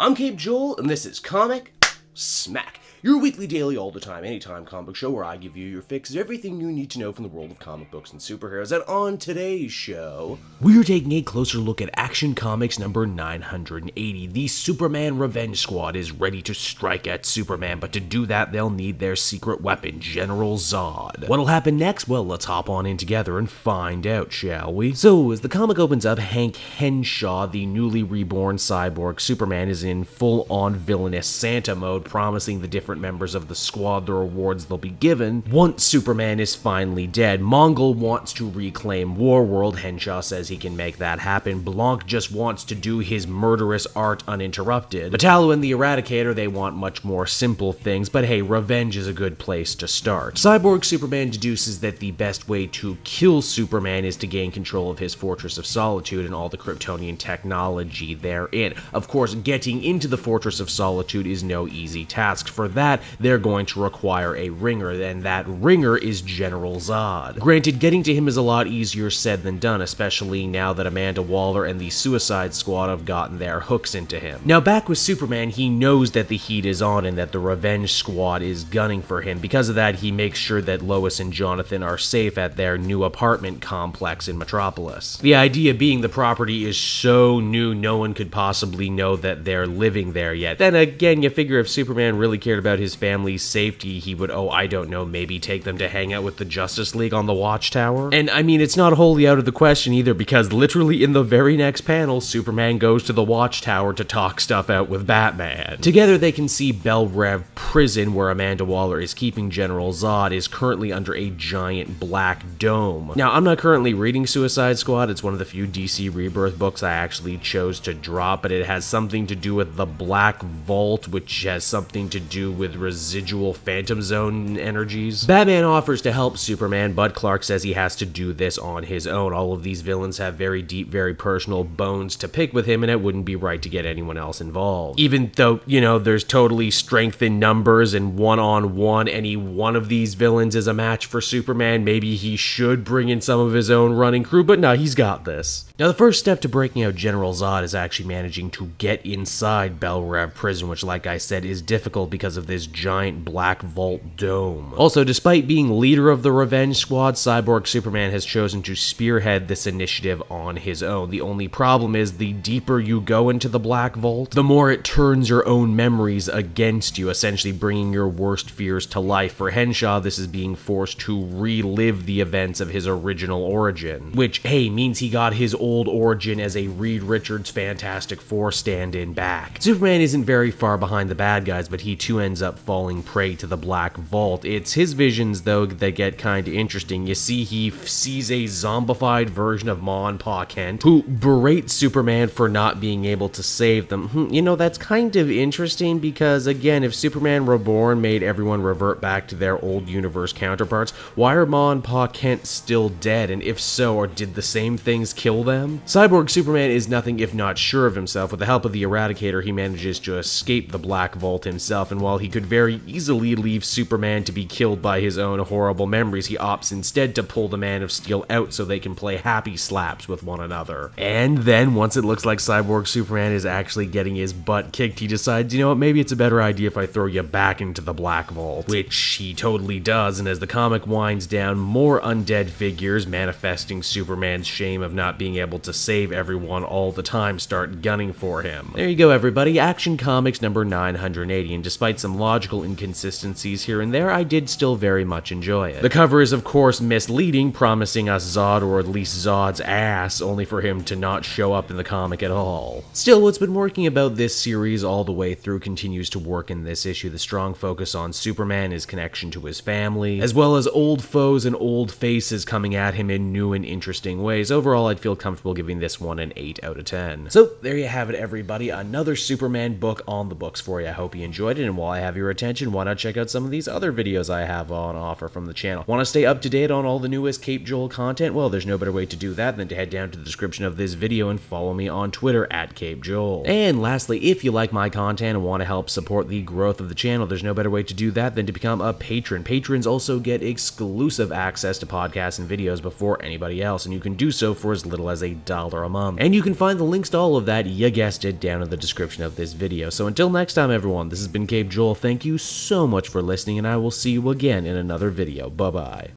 I'm Cape Joel, and this is Comic Smack, your weekly, daily, all the time, anytime comic book show where I give you your fix of everything you need to know from the world of comic books and superheroes. And on today's show, we're taking a closer look at Action Comics number 980. The Superman Revenge Squad is ready to strike at Superman, but to do that, they'll need their secret weapon, General Zod. What'll happen next? Well, let's hop on in together and find out, shall we? So, as the comic opens up, Hank Henshaw, the newly reborn Cyborg Superman, is in full-on villainous Santa mode, promising the different members of the squad the rewards they'll be given once Superman is finally dead. Mongol wants to reclaim Warworld. Henshaw says he can make that happen. Blanc just wants to do his murderous art uninterrupted. Metallo and the Eradicator, they want much more simple things, but hey, revenge is a good place to start. Cyborg Superman deduces that the best way to kill Superman is to gain control of his Fortress of Solitude and all the Kryptonian technology therein. Of course, getting into the Fortress of Solitude is no easy task. For that, they're going to require a ringer, and that ringer is General Zod. Granted, getting to him is a lot easier said than done, especially now that Amanda Waller and the Suicide Squad have gotten their hooks into him. Now, back with Superman, he knows that the heat is on and that the Revenge Squad is gunning for him. Because of that, he makes sure that Lois and Jonathan are safe at their new apartment complex in Metropolis. The idea being the property is so new, no one could possibly know that they're living there yet. Then again, you figure if Superman really cared about his family's safety, he would, I don't know, maybe take them to hang out with the Justice League on the Watchtower? And I mean, it's not wholly out of the question either, because literally in the very next panel, Superman goes to the Watchtower to talk stuff out with Batman. Together they can see Belle Reve prison, where Amanda Waller is keeping General Zod, is currently under a giant black dome. Now, I'm not currently reading Suicide Squad. It's one of the few DC Rebirth books I actually chose to drop, but it has something to do with the Black Vault, which has something to do with residual Phantom Zone energies. Batman offers to help Superman, but Clark says he has to do this on his own. All of these villains have very deep, very personal bones to pick with him, and it wouldn't be right to get anyone else involved. Even though, you know, there's totally strength in numbers and one-on-one, any one of these villains is a match for Superman. Maybe he should bring in some of his own running crew, but no, he's got this. Now, the first step to breaking out General Zod is actually managing to get inside Belle Reve prison, which, like I said, is difficult because of this giant black vault dome. Also, despite being leader of the Revenge Squad, Cyborg Superman has chosen to spearhead this initiative on his own. The only problem is, the deeper you go into the Black Vault, the more it turns your own memories against you, essentially bringing your worst fears to life. For Henshaw, this is being forced to relive the events of his original origin, which, hey, means he got his old origin as a Reed Richards Fantastic Four stand-in back. Superman isn't very far behind the bad guys, but he too ends up falling prey to the Black Vault. It's his visions, though, that get kinda interesting. You see, he sees a zombified version of Ma and Pa Kent, who berates Superman for not being able to save them. You know, that's kind of interesting, because again, if Superman Reborn made everyone revert back to their old universe counterparts, why are Ma and Pa Kent still dead? And if so, or did the same things kill them? Cyborg Superman is nothing if not sure of himself. With the help of the Eradicator, he manages to escape the Black Vault himself, and while he could very easily leave Superman to be killed by his own horrible memories, he opts instead to pull the Man of Steel out so they can play happy slaps with one another. And then, once it looks like Cyborg Superman is actually getting his butt kicked, he decides, you know what, maybe it's a better idea if I throw you back into the Black Vault. Which he totally does, and as the comic winds down, more undead figures, manifesting Superman's shame of not being able to save everyone all the time, start gunning for him. There you go, everybody. Action Comics number 980, and despite some logical inconsistencies here and there, I did still very much enjoy it. The cover is, of course, misleading, promising us Zod, or at least Zod's ass, only for him to not show up in the comic at all. Still, what's been working about this series all the way through continues to work in this issue. The strong focus on Superman, his connection to his family, as well as old foes and old faces coming at him in new and interesting ways. Overall, I'd feel comfortable giving this one an 8 out of 10. So, there you have it, everybody. Another Superman book on the books for you. I hope you enjoyed it, and while I I have your attention, why not check out some of these other videos I have on offer from the channel? Want to stay up to date on all the newest Cape Joel content? Well, there's no better way to do that than to head down to the description of this video and follow me on Twitter at Cape Joel. And lastly, if you like my content and want to help support the growth of the channel, there's no better way to do that than to become a patron. Patrons also get exclusive access to podcasts and videos before anybody else, and you can do so for as little as $1 a month. And you can find the links to all of that, you guessed it, down in the description of this video. So until next time, everyone, this has been Cape Joel. Thank you so much for listening, and I will see you again in another video. Bye-bye.